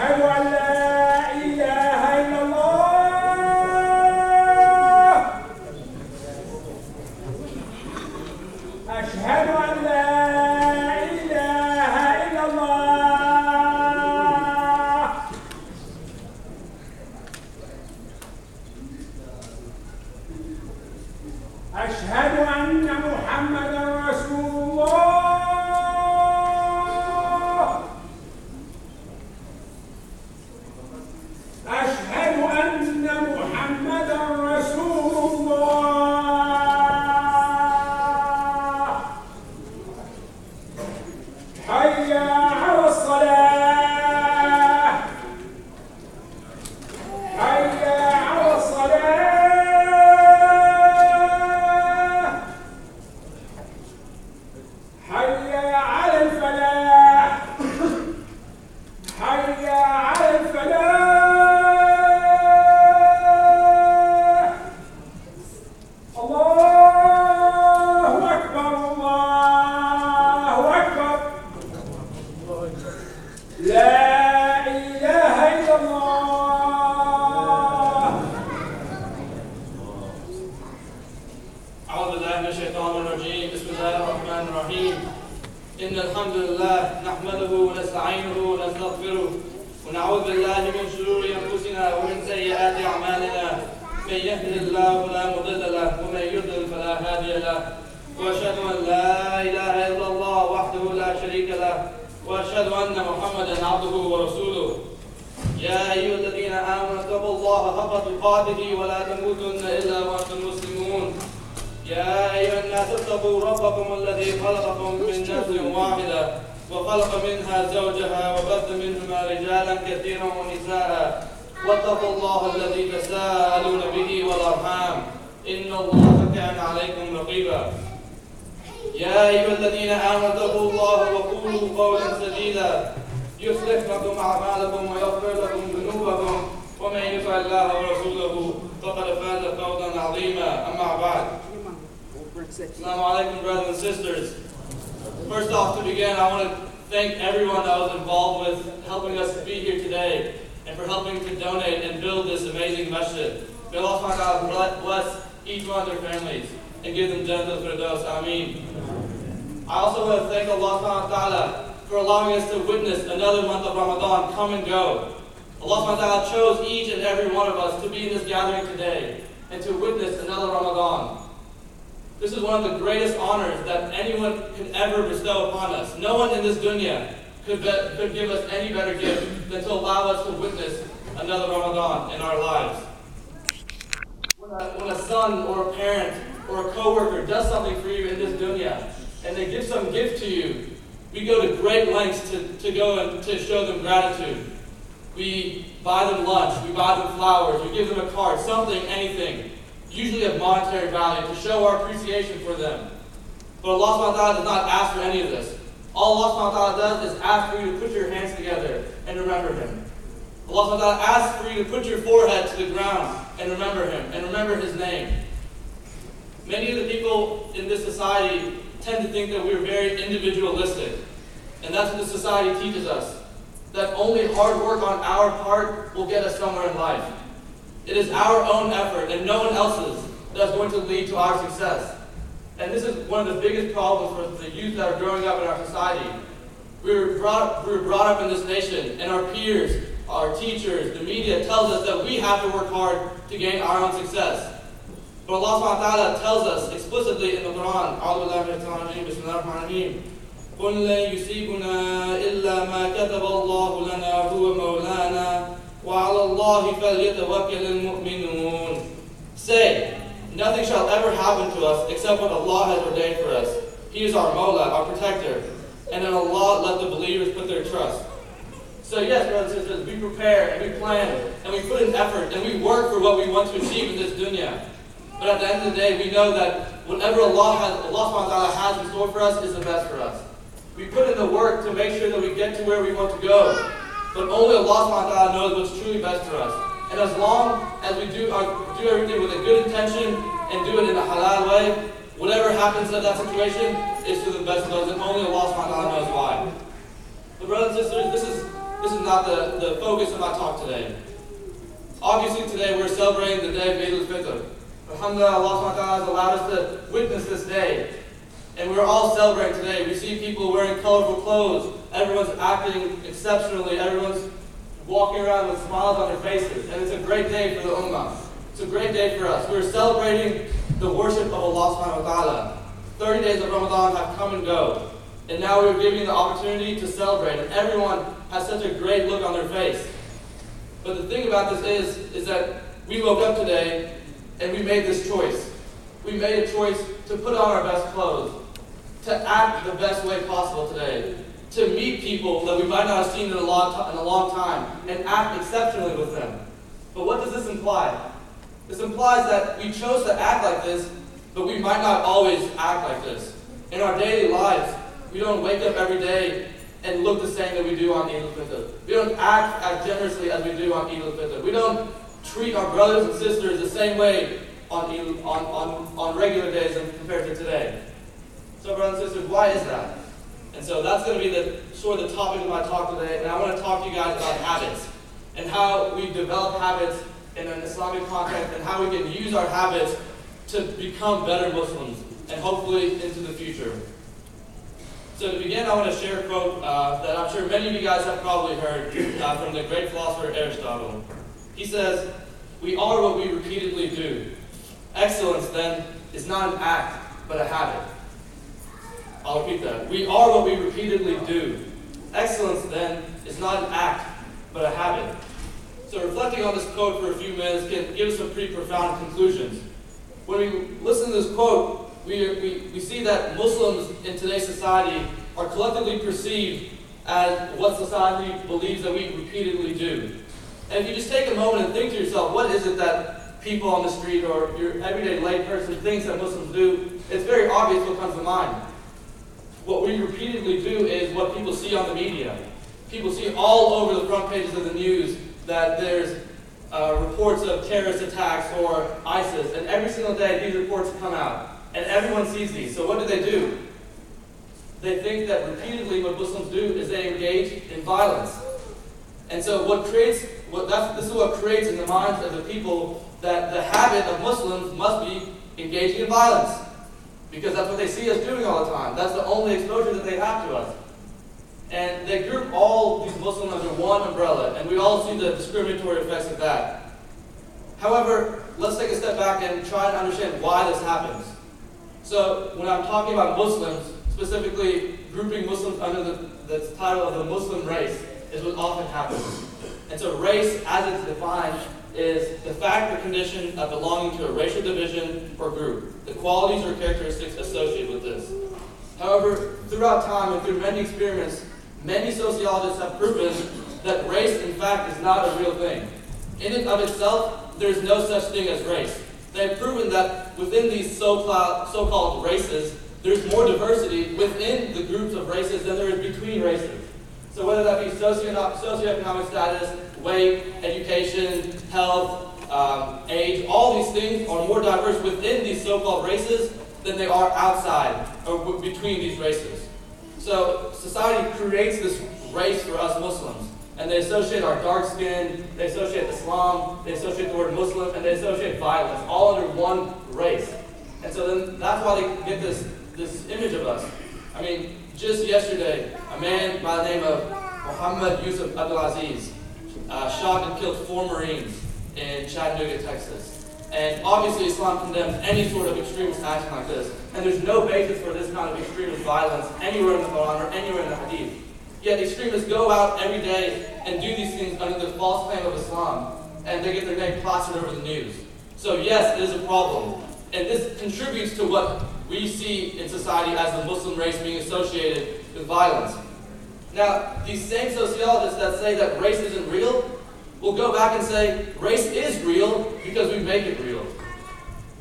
أشهد أن لا إله إلا الله. أشهد أن لا إله إلا الله. أشهد أن محمدا رسول الله. أشهد أن محمدا رسول الله. حي على الصلاة. حي على الصلاة. حي على الفلاح. حي على الفلاح. الله أكبر. الله أكبر. لا إله إلا الله. أعوذ بالله من الشيطان الرجيم. بسم الله الرحمن الرحيم. إن الحمد لله نحمده ونستعينه ونستغفره ونعوذ بالله من شرور أنفسنا ومن سيئات أعمالنا. من يهده الله فلا مضل له ومن يضلل فلا هادي له. وأشهد أن لا إله إلا الله وحده لا شريك له. وأشهد أن محمدا عبده ورسوله. يا أيها الذين آمنوا اتقوا الله حق تقاته ولا تموتن إلا وأنتم مسلمون. يا أيها الناس اتقوا ربكم الذي خلقكم من نفس واحدة وخلق منها زوجها وبث منهما رجالا كثيرا ونساء. واتقوا الله الذي تساءلون به والأرحام إن الله كان عليكم رقيبا. يا أيها الذين آمنوا اتقوا الله وقولوا قولا سديدا يصلح لكم أعمالكم ويغفر لكم ذنوبكم ومن يطع الله ورسوله فقد فاز فوزا عظيما. أما بعد. Assalamu alaikum, brothers and sisters. First off, to begin, I want to thank everyone that was involved with helping us be here today and for helping to donate and build this amazing masjid. May Allah subhanahu wa ta'ala bless each one of their families and give them Jannah al-Firdaus. Ameen. I also want to thank Allah subhanahu wa ta'ala for allowing us to witness another month of Ramadan come and go. Allah subhanahu wa ta'ala chose each and every one of us to be in this gathering today and to witness another Ramadan. This is one of the greatest honors that anyone could ever bestow upon us. No one in this dunya could give us any better gift than to allow us to witness another Ramadan in our lives. When a son or a parent or a co-worker does something for you in this dunya and they give some gift to you, we go to great lengths to go and to show them gratitude. We buy them lunch, we buy them flowers, we give them a card, something, anything, usually of monetary value, to show our appreciation for them. But Allah subhanahu wa ta'ala does not ask for any of this. All Allah subhanahu wa ta'ala does is ask for you to put your hands together and remember Him. Allah subhanahu wa ta'ala asks for you to put your forehead to the ground and remember Him, and remember His name. Many of the people in this society tend to think that we're very individualistic. And that's what the society teaches us. That only hard work on our part will get us somewhere in life. It is our own effort and no one else's that's going to lead to our success. And this is one of the biggest problems for the youth that are growing up in our society. We were brought up in this nation, and our peers, our teachers, the media tells us that we have to work hard to gain our own success. But Allah subhanahu wa ta'ala tells us explicitly in the Quran, قُلْ لَنْ يُصِيبُنَا إِلَّا مَا كَتَبَ اللَّهُ لَنَا هُوَ مَوْلَانَا وَعَلَى اللَّهِ فَلْيَتَوَكَّلِ الْمُؤْمِنُونَ. Say, nothing shall ever happen to us except what Allah has ordained for us. He is our Mawla, our protector. And in Allah, let the believers put their trust. So yes, brothers and sisters, we prepare and we plan and we put in effort and we work for what we want to achieve in this dunya. But at the end of the day, we know that whatever Allah subhanahu wa ta'ala has in store for us is the best for us. We put in the work to make sure that we get to where we want to go. But only Allah subhanahu wa ta'ala knows what's truly best for us. And as long as we do everything with a good intention and do it in a halal way, whatever happens in that situation is to the best of us, and only Allah subhanahu wa ta'ala knows why. But brothers and sisters, this is not the focus of my talk today. Obviously today we're celebrating the day of Eid al-Fitr. Alhamdulillah, Allah subhanahu wa ta'ala has allowed us to witness this day. And we're all celebrating today. We see people wearing colorful clothes. Everyone's acting exceptionally. Everyone's walking around with smiles on their faces. And it's a great day for the Ummah. It's a great day for us. We're celebrating the worship of Allah subhanahu wa ta'ala. 30 days of Ramadan have come and go. And now we're giving the opportunity to celebrate. And everyone has such a great look on their face. But the thing about this is that we woke up today and we made this choice. We made a choice to put on our best clothes, to act the best way possible today, to meet people that we might not have seen in a long time, and act exceptionally with them. But what does this imply? This implies that we chose to act like this, but we might not always act like this. In our daily lives, we don't wake up every day and look the same that we do on Eid al-Fitr. We don't act as generously as we do on Eid al-Fitr. We don't treat our brothers and sisters the same way on regular days compared to today. So brothers and sisters, why is that? And so that's going to be the topic of my talk today. And I want to talk to you guys about habits and how we develop habits in an Islamic context and how we can use our habits to become better Muslims and hopefully into the future. So to begin, I want to share a quote that I'm sure many of you guys have probably heard from the great philosopher Aristotle. He says, "We are what we repeatedly do. Excellence, then, is not an act, but a habit." I'll repeat that. We are what we repeatedly do. Excellence, then, is not an act, but a habit. So reflecting on this quote for a few minutes can give us some pretty profound conclusions. When we listen to this quote, we see that Muslims in today's society are collectively perceived as what society believes that we repeatedly do. And if you just take a moment and think to yourself, what is it that people on the street or your everyday layperson thinks that Muslims do, it's very obvious what comes to mind. What we repeatedly do is what people see on the media. People see all over the front pages of the news that there's reports of terrorist attacks or ISIS, and every single day these reports come out, and everyone sees these. So what do? They think that repeatedly what Muslims do is they engage in violence. And so this is what creates in the minds of the people that the habit of Muslims must be engaging in violence. Because that's what they see us doing all the time. That's the only exposure that they have to us. And they group all these Muslims under one umbrella, and we all see the discriminatory effects of that. However, let's take a step back and try to understand why this happens. So when I'm talking about Muslims, specifically grouping Muslims under the title of the Muslim race, is what often happens. And so race, as it's defined, is the fact or condition of belonging to a racial division or group, the qualities or characteristics associated with this. However, throughout time and through many experiments, many sociologists have proven that race, in fact, is not a real thing. In and of itself, there is no such thing as race. They have proven that within these so-called races, there's more diversity within the groups of races than there is between races. So whether that be socioeconomic status, weight, education, health, age, all these things are more diverse within these so-called races than they are outside or between these races. So society creates this race for us Muslims, and they associate our dark skin, they associate Islam, they associate the word Muslim, and they associate violence, all under one race. And so then that's why they get this image of us. I mean, just yesterday, a man by the name of Muhammad Yusuf Abdulaziz shot and killed 4 Marines in Chattanooga, Texas. And obviously Islam condemns any sort of extremist action like this. And there's no basis for this kind of extremist violence anywhere in the Quran or anywhere in the Hadith. Yet extremists go out every day and do these things under the false claim of Islam. And they get their name plastered over the news. So yes, it is a problem. And this contributes to what we see in society as the Muslim race being associated with violence. Now, these same sociologists that say that race isn't real will go back and say race is real because we make it real.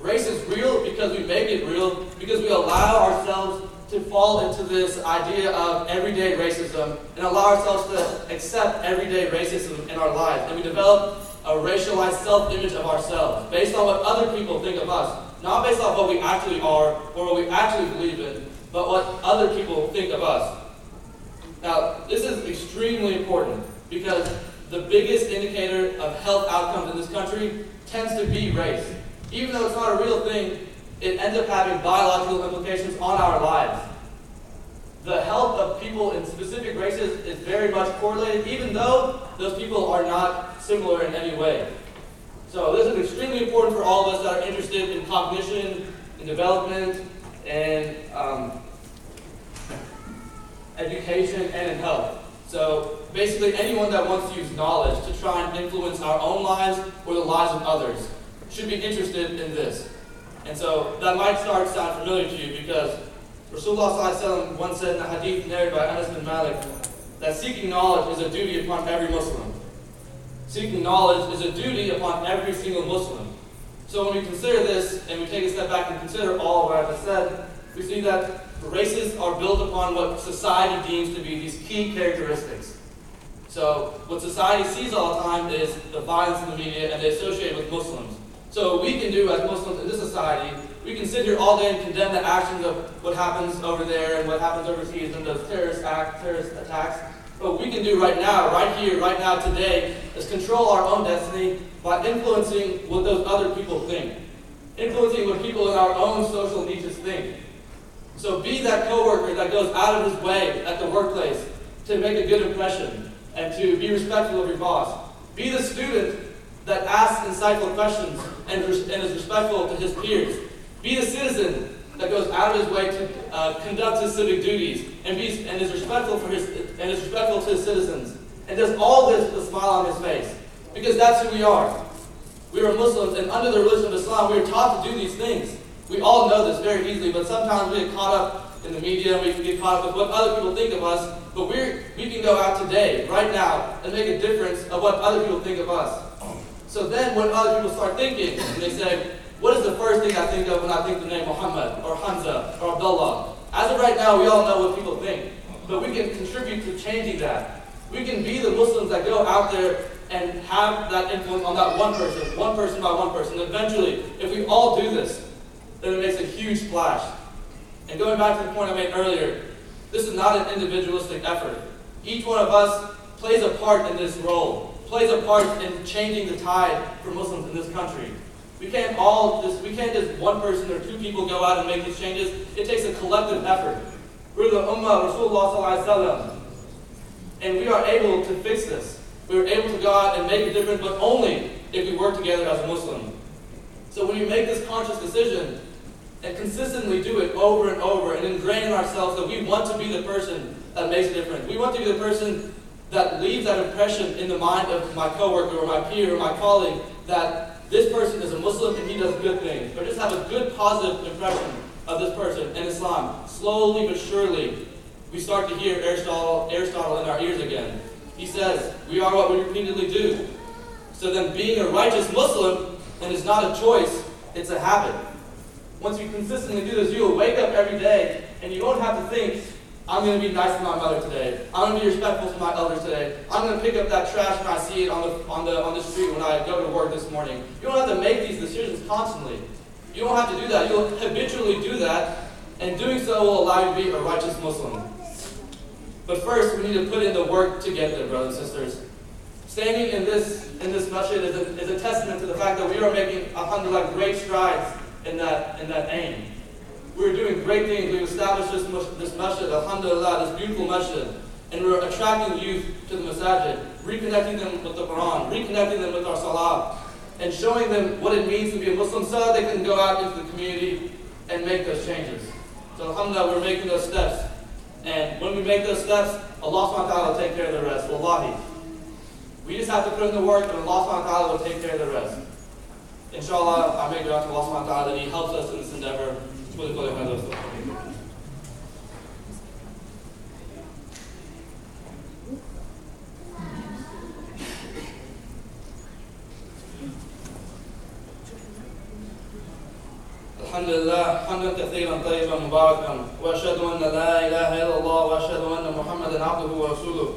Race is real because we make it real, because we allow ourselves to fall into this idea of everyday racism and allow ourselves to accept everyday racism in our lives. And we develop a racialized self-image of ourselves based on what other people think of us. Not based on what we actually are or what we actually believe in, but what other people think of us. Now, this is extremely important because the biggest indicator of health outcomes in this country tends to be race. Even though it's not a real thing, it ends up having biological implications on our lives. The health of people in specific races is very much correlated, even though those people are not similar in any way. So this is extremely important for all of us that are interested in cognition, in development, and education, and in health. So basically anyone that wants to use knowledge to try and influence our own lives or the lives of others should be interested in this. And so that might sound familiar to you, because Rasulullah ﷺ once said in a hadith narrated by Anas bin Malik that seeking knowledge is a duty upon every Muslim. Seeking knowledge is a duty upon every single Muslim. So when we consider this, and we take a step back and consider all of what I just said, we see that races are built upon what society deems to be these key characteristics. So what society sees all the time is the violence in the media, and they associate it with Muslims. So what we can do as Muslims in this society, we can sit here all day and condemn the actions of what happens over there and what happens overseas and those terrorist attacks. But what we can do right now, right here, right now, today, is control our own destiny by influencing what those other people think. Influencing what people in our own social niches think. So be that coworker that goes out of his way at the workplace to make a good impression and to be respectful of your boss. Be the student that asks insightful questions and is respectful to his peers. Be the citizen that goes out of his way to conduct his civic duties and is respectful to his citizens, and does all this with a smile on his face, because that's who we are. We are Muslims, and under the religion of Islam, we are taught to do these things. We all know this very easily, but sometimes we get caught up in the media, and we get caught up with what other people think of us. But we can go out today, right now, and make a difference of what other people think of us. So then when other people start thinking, and they say, what is the first thing I think of when I think the name Muhammad, or Hamza, or Abdullah? As of right now, we all know what people think. But we can contribute to changing that. We can be the Muslims that go out there and have that influence on that one person by one person. Eventually, if we all do this, then it makes a huge splash. And going back to the point I made earlier, this is not an individualistic effort. Each one of us plays a part in this role, plays a part in changing the tide for Muslims in this country. We can't just one person or two people go out and make these changes. It takes a collective effort. We're the Ummah of Rasulullah ﷺ, and we are able to fix this. We are able to go out and make a difference, but only if we work together as a Muslim. So when we make this conscious decision and consistently do it over and over and ingrain in ourselves that we want to be the person that makes a difference. We want to be the person that leaves that impression in the mind of my coworker or my peer or my colleague that this person is a Muslim and he does good things. Or just have a good positive impression of this person in Islam. Slowly but surely, we start to hear Aristotle in our ears again. He says, we are what we repeatedly do. So then being a righteous Muslim, and it's not a choice, it's a habit. Once you consistently do this, you will wake up every day and you won't have to think, I'm going to be nice to my mother today. I'm going to be respectful to my elders today. I'm going to pick up that trash when I see it on the street when I go to work this morning. You don't have to make these decisions constantly. You don't have to do that. You'll habitually do that, and doing so will allow you to be a righteous Muslim. But first, we need to put in the work to get there, brothers and sisters. Standing in this masjid is a testament to the fact that we are making, alhamdulillah, great strides in that aim. We're doing great things. We've established this masjid, alhamdulillah, this beautiful masjid, and we're attracting youth to the masajid, reconnecting them with the Quran, reconnecting them with our salah, and showing them what it means to be a Muslim so that they can go out into the community and make those changes. So alhamdulillah, we're making those steps. And when we make those steps, Allah subhanahu wa ta'ala will take care of the rest. Wallahi. We just have to put in the work, and Allah subhanahu wa ta'ala will take care of the rest. Inshallah, I make dua to Allah subhanahu wa ta'ala that He helps us in this endeavor. الحمد لله حمدا كثيرا طيبا مباركا واشهد ان لا اله الا الله واشهد ان محمدا عبده ورسوله.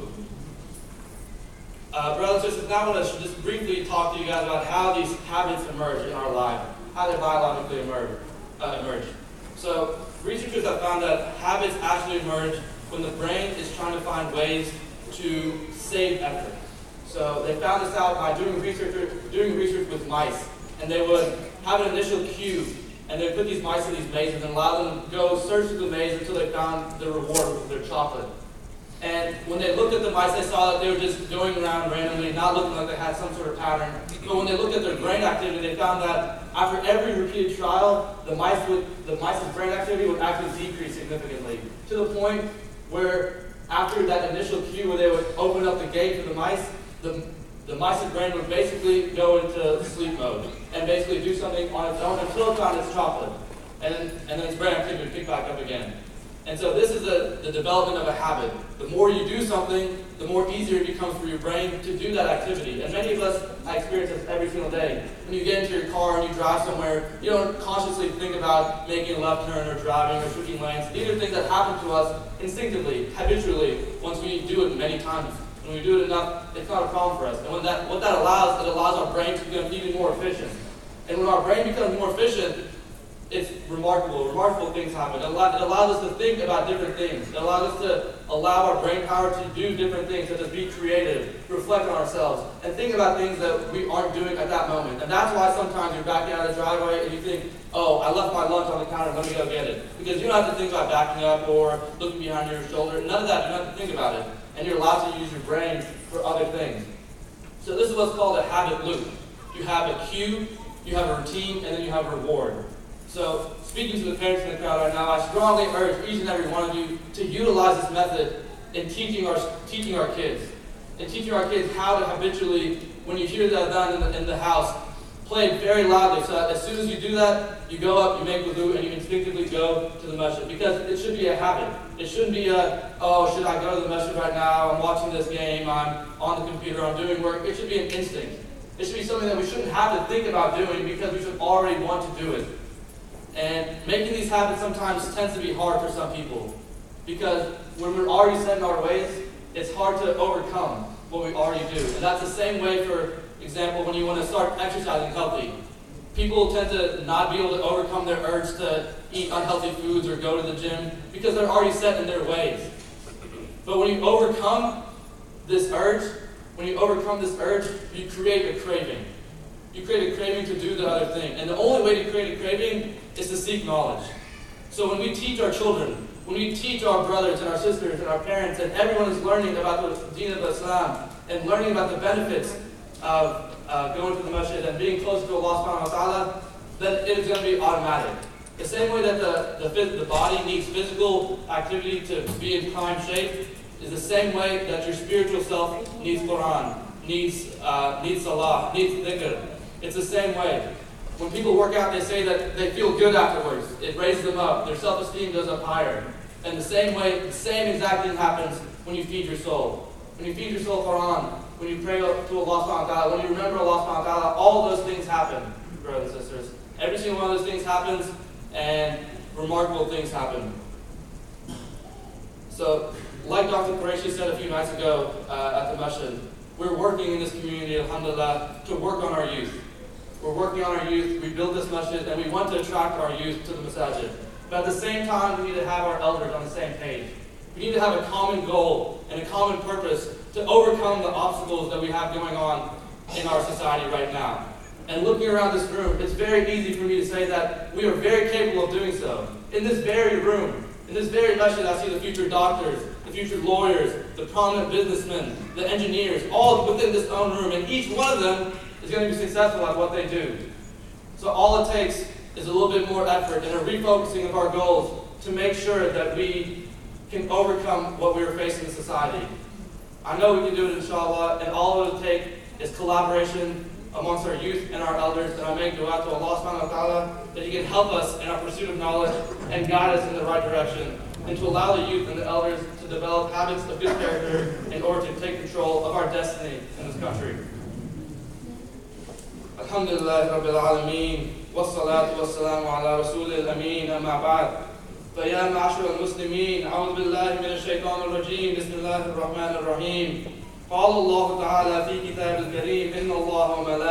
Brothers and sisters, now I want to just briefly talk to you guys about how these habits emerge in our life, how they biologically emerge. So researchers have found that habits actually emerge when the brain is trying to find ways to save effort. So they found this out by doing research with mice. And they would have an initial cue, and they'd put these mice in these mazes and allow them to go search through the maze until they found the reward with their chocolate. And when they looked at the mice, they saw that they were just going around randomly, not looking like they had some sort of pattern. But when they looked at their brain activity, they found that after every repeated trial, the mice's brain activity would actually decrease significantly, to the point where after that initial cue where they would open up the gate for the mice, the mice's brain would basically go into sleep mode and basically do something on its own until it found its chocolate. And then its brain activity would pick back up again. And so this is the development of a habit. The more you do something, the more easier it becomes for your brain to do that activity. And many of us experience this every single day. When you get into your car and you drive somewhere, you don't consciously think about making a left turn or driving or switching lanes. These are things that happen to us instinctively, habitually, once we do it many times. When we do it enough, it's not a problem for us. And what that allows, it allows our brain to become even more efficient. And when our brain becomes more efficient, it's remarkable. Remarkable things happen. It allows us to think about different things. It allows us to allow our brain power to do different things, such as be creative, reflect on ourselves, and think about things that we aren't doing at that moment. And that's why sometimes you're backing out of the driveway and you think, oh, I left my lunch on the counter, let me go get it. Because you don't have to think about backing up or looking behind your shoulder. None of that. You don't have to think about it. And you're allowed to use your brain for other things. So this is what's called a habit loop. You have a cue, you have a routine, and then you have a reward. So speaking to the parents in the crowd right now, I strongly urge each and every one of you to utilize this method in teaching our kids. And teaching our kids how to habitually, when you hear the adhan in the house, play it very loudly, so that as soon as you do that, you go up, you make wudu, and you instinctively go to the masjid. Because it should be a habit. It shouldn't be oh, should I go to the masjid right now? I'm watching this game, I'm on the computer, I'm doing work. It should be an instinct. It should be something that we shouldn't have to think about doing because we should already want to do it. And making these habits sometimes tends to be hard for some people. Because when we're already set in our ways, it's hard to overcome what we already do. And that's the same way, for example, when you want to start exercising healthy. People tend to not be able to overcome their urge to eat unhealthy foods or go to the gym because they're already set in their ways. But when you overcome this urge, you create a craving. You create a craving to do the other thing. And the only way to create a craving is to seek knowledge. So when we teach our children, when we teach our brothers and our sisters and our parents, and everyone is learning about the deen of Islam and learning about the benefits of going to the masjid and being closer to Allah subhanahu wa ta'ala, then it is going to be automatic. The same way that the body needs physical activity to be in prime shape is the same way that your spiritual self needs Quran, needs salah, needs dhikr. It's the same way. When people work out, they say that they feel good afterwards. It raises them up. Their self-esteem goes up higher. And the same exact thing happens when you feed your soul. When you feed your soul Quran, when you pray to Allah subhanahu wa ta'ala, when you remember Allah subhanahu wa ta'ala, all those things happen, brothers and sisters. Every single one of those things happens, and remarkable things happen. So, like Dr. Qureshi said a few nights ago at the masjid, we're working in this community, alhamdulillah, to work on our youth. We're working on our youth, we built this masjid, and we want to attract our youth to the masajid. But at the same time, we need to have our elders on the same page. We need to have a common goal and a common purpose to overcome the obstacles that we have going on in our society right now. And looking around this room, it's very easy for me to say that we are very capable of doing so. In this very room, in this very masjid, I see the future doctors, the future lawyers, the prominent businessmen, the engineers, all within this own room, and each one of them is going to be successful at what they do. So all it takes is a little bit more effort and a refocusing of our goals to make sure that we can overcome what we are facing in society. I know we can do it, inshallah, and all it will take is collaboration amongst our youth and our elders, and I make dua to Allah subhanahu wa ta'ala that He can help us in our pursuit of knowledge and guide us in the right direction, and to allow the youth and the elders to develop habits of good character in order to take control of our destiny in this country. Alhamdulillah Rabbil Alameen, wassalatu wassalamu ala rasulil ameen, amma ba'd. فيا معشر المسلمين أعوذ بالله من الشيطان الرجيم بسم الله الرحمن الرحيم قال الله تعالى في كتاب الكريم إن الله وملائكته